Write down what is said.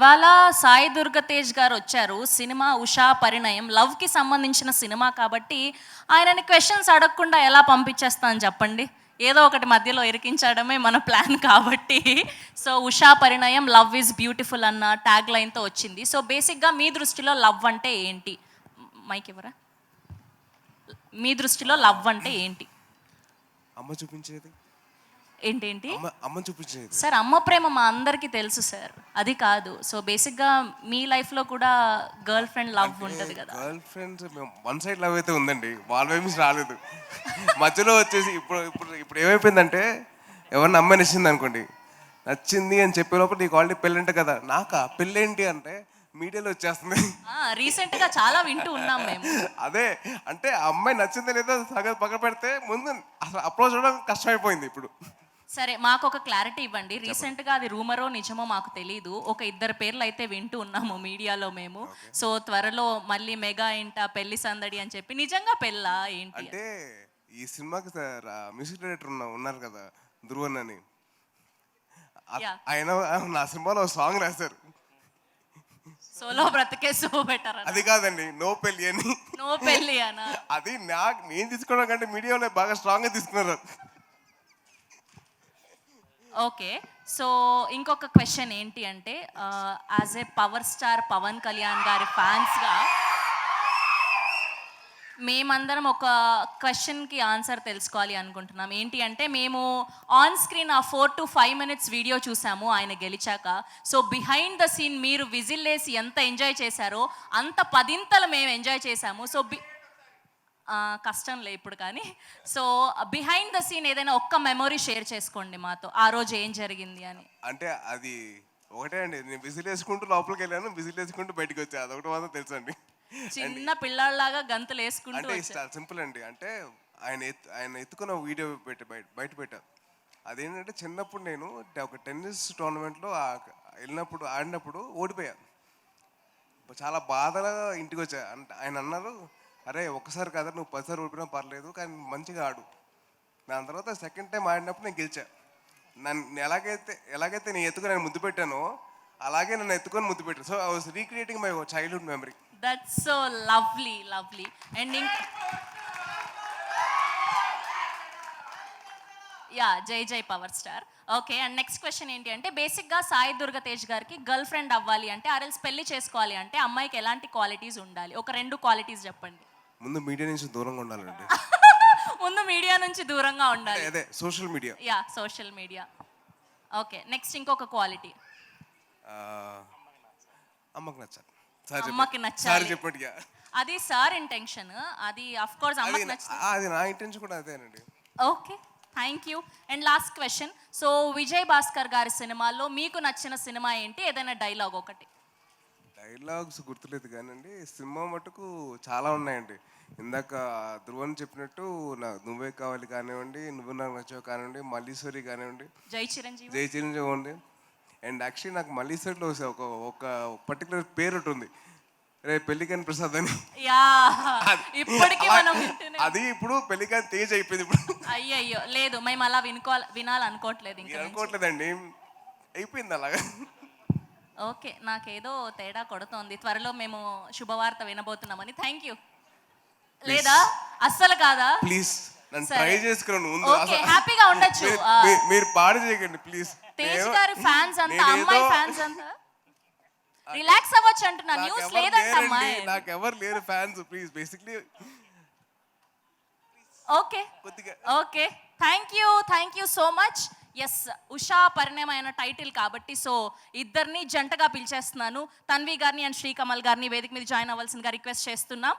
ఇవాళ సాయి దుర్గ తేజ్ గారు వచ్చారు. సినిమా 'ఉషా పరిణయం' లవ్‌కి సంబంధించిన సినిమా కాబట్టి ఆయనని క్వెషన్స్ అడగకుండా ఎలా పంపించేస్తాను చెప్పండి. ఏదో ఒకటి మధ్యలో ఇరికించడమే మన ప్లాన్ కాబట్టి. So 'Usha Parinayam love is beautiful' అన్న ట్యాగ్ లైన్‌తో వచ్చింది. సో బేసిక్‌గా మీ దృష్టిలో లవ్ అంటే ఏంటి? మైక్ ఇవ్వరా? మీ దృష్టిలో లవ్ అంటే ఏంటి? అమ్మ చూపించేది. ఏంటేంటి? అమ్మ చూపించేది. సార్ అమ్మ ప్రేమ మా అందరికీ తెలుసు సార్. అది కాదు. సో బేసిక్‌గా మీ లైఫ్‌లో కూడా గర్ల్ ఫ్రెండ్ లవ్ ఉంటది కదా. Girl friends one side love అయితే ఉందండి. వాళ్ళ వైపు నుంచి రాలేదు. మధ్యలో వచ్చేసి ఇప్పుడు ఏమైపోయిందంటే ఎవరిని అమ్మాయి నచ్చింది అనుకోండి, నచ్చింది అని చెప్పే లోపల నీకు ఆల్రెడీ పెళ్ళంటే కదా, నాకా పెళ్ళేంటి అంటే మీడియాలో వచ్చేస్తుంది. రీసెంట్‌గా చాలా వింటూ ఉన్నాం మేము. అదే అంటే ఆ అమ్మాయి నచ్చిందో లేదో సగం పక్కన పెడితే ముందు అసలు అప్రోచ్ అవ్వడం కష్టమైపోయింది ఇప్పుడు. సరే మాకు ఒక క్లారిటీ ఇవ్వండి. రీసెంట్‌గా అది రూమరో నిజమో మాకు తెలీదు. ఒక ఇద్దరు పేర్లు అయితే వింటూ ఉన్నాము మీడియాలో మేము. సో త్వరలో మళ్ళీ మెగా ఇంట పెళ్లి సందడి అని చెప్పి నిజంగా పెళ్ళా ఏంటి? అంటే ఈ సినిమాకి మ్యూజిక్ డైరెక్టర్ ఉన్నారు కదా, ధ్రువన్ అని. ఆయన నా సినిమాలో సాంగ్ రాశారు. సోలో బ్రతికే సో బెటర్. అది కాదండి, నో పెళ్ళి అని. నో పెళ్ళి అనా? అది నేను తీసుకోవడం కంటే మీడియాలో బాగా స్ట్రాంగ్ గా తీసుకున్నారు. ఓకే. సో ఇంకొక క్వశ్చన్ ఏంటి అంటే as a power star Pawan Kalyan గారి ఫ్యాన్స్గా మేమందరం ఒక క్వశ్చన్కి ఆన్సర్ తెలుసుకోవాలి అనుకుంటున్నాం. ఏంటి అంటే మేము ఆన్ స్క్రీన్ ఆ 4 to 5 minutes వీడియో చూసాము ఆయన గెలిచాక. సో బిహైండ్ ద సీన్ మీరు విజిల్ వేసి ఎంత ఎంజాయ్ చేశారో అంత పదింతలు మేము ఎంజాయ్ చేశాము. సో కష్టంలే ఇప్పుడు కానీ. సో బిహైండ్ ద సీన్ ఏదైనా ఒక్క మెమొరీ షేర్ చేసుకోండి మాతో, ఆ రోజు ఏం జరిగింది అని. అంటే అది ఒకటే అండి, నేను విజిల్ వేసుకుంటూ లోపలికి వెళ్ళాను, విజిల్ వేసుకుంటూ బయటకు వచ్చాను, అదొకటి మాత్రం తెలుసు అండి. చిన్న పిల్లల్లాగా గంతులు వేసుకుంటూ అంటే సింపుల్ అండి. అంటే ఆయన ఎత్తుకున్న వీడియో బయట పెట్టారు. అదేంటంటే చిన్నప్పుడు నేను ఒక టెన్నిస్ టోర్నమెంట్లో వెళ్ళినప్పుడు ఆడినప్పుడు ఓడిపోయాను. చాలా బాధగా ఇంటికి వచ్చా. అంటే ఆయన అన్నారు, అరే ఒక్కసారి కదా నువ్వు 10 సార్లు ఓడిపోయినా పర్లేదు కానీ మంచిగా ఆడు. దాని తర్వాత సెకండ్ టైం ఆడినప్పుడు నేను గెలిచా. నన్ను ఎలాగైతే నేను ఎత్తుకొని నేను ముద్దు పెట్టానో అలాగే నన్ను ఎత్తుకొని ముద్దు పెట్టాను. So I was recreating my childhood memory. That's so lovely lovely. And yeah, జై జై power star. Okay, and next question ఏంటి అంటే బేసిక్గా సాయి దుర్గ తేజ్ గారికి గర్ల్ ఫ్రెండ్ అవ్వాలి అంటే ఆర్ఎల్స్ పెళ్లి చేసుకోవాలి అంటే అమ్మాయికి ఎలాంటి క్వాలిటీస్ ఉండాలి? ఒక 2 క్వాలిటీస్ చెప్పండి. ముందు మీడియా నుంచి దూరంగా ఉండాలండి. ముందు మీడియా నుంచి దూరంగా ఉండాలి. అదే social media. Yeah, social media. Okay, next ఇంకొక క్వాలిటీ. అమ్మకి నచ్చాలి. అమ్మకి నచ్చాలి. చెప్పండి. అది సార్ ఇంటెన్షన్. అది ఆఫ్ కోర్స్ అమ్మకి నచ్చాలి. అది నా ఇంటెన్షన్ కూడా అదేనండి. Okay, thank you. And last question. So Vijay Bhaskar గారి సినిమాల్లో మీకు నచ్చిన సినిమా ఏంటి? ఏదైనా డైలాగ్ ఒకటి. డైలాగ్స్ గుర్తులేదు కానండి, సినిమా మటుకు చాలా ఉన్నాయండి. ఇందాక ధ్రువన్ చెప్పినట్టు నువ్వే కావాలి కానివ్వండి, నువ్వు నాకు నచ్చావు కానివ్వండి, మల్లీశ్వరి కానివ్వండి, జై చిరంజీవి ఉంది. అండ్ యాక్చువల్లీ నాకు మల్లీశ్వరిలో ఒక పర్టికులర్ పేరు ఉంటుంది, రే పెళ్లికాని ప్రసాద్ అని. అది ఇప్పుడు పెళ్లికాని తేజ్ అయిపోయింది ఇప్పుడు. అయ్యయ్యో లేదు, మేము అలా వినాలనుకోవట్లేదు. అనుకోవట్లేదండి, అయిపోయింది అలాగా. ఓకే, నాకేదో తేడా కొడుతోంది. త్వరలో మేము శుభవార్త వినబోతున్నామని. Thank you. లేదా అస్సలు కాదా? ప్లీజ్ నన్ను ట్రై చేసుకున్నాను ముందు. ఓకే, హ్యాపీగా ఉండొచ్చు. మీరు పాడు చేయకండి ప్లీజ్. తేజ్ గారి ఫ్యాన్స్ అంతా, అమ్మాయి ఫ్యాన్స్ అంతా రిలాక్స్ అవ్వచ్చు అంటున్నా. న్యూస్ లేదంట అమ్మాయి. నాకు ఎవరు లేరు fans, please basically. Okay okay, thank you so much. Yes, Usha Parinayam అయిన టైటిల్ కాబట్టి సో ఇద్దరిని జంటగా పిలిచేస్తున్నాను. తన్వి గారిని అండ్ శ్రీకమల్ గారిని వేదిక మీద జాయిన్ అవ్వాల్సిందిగా రిక్వెస్ట్ చేస్తున్నాం.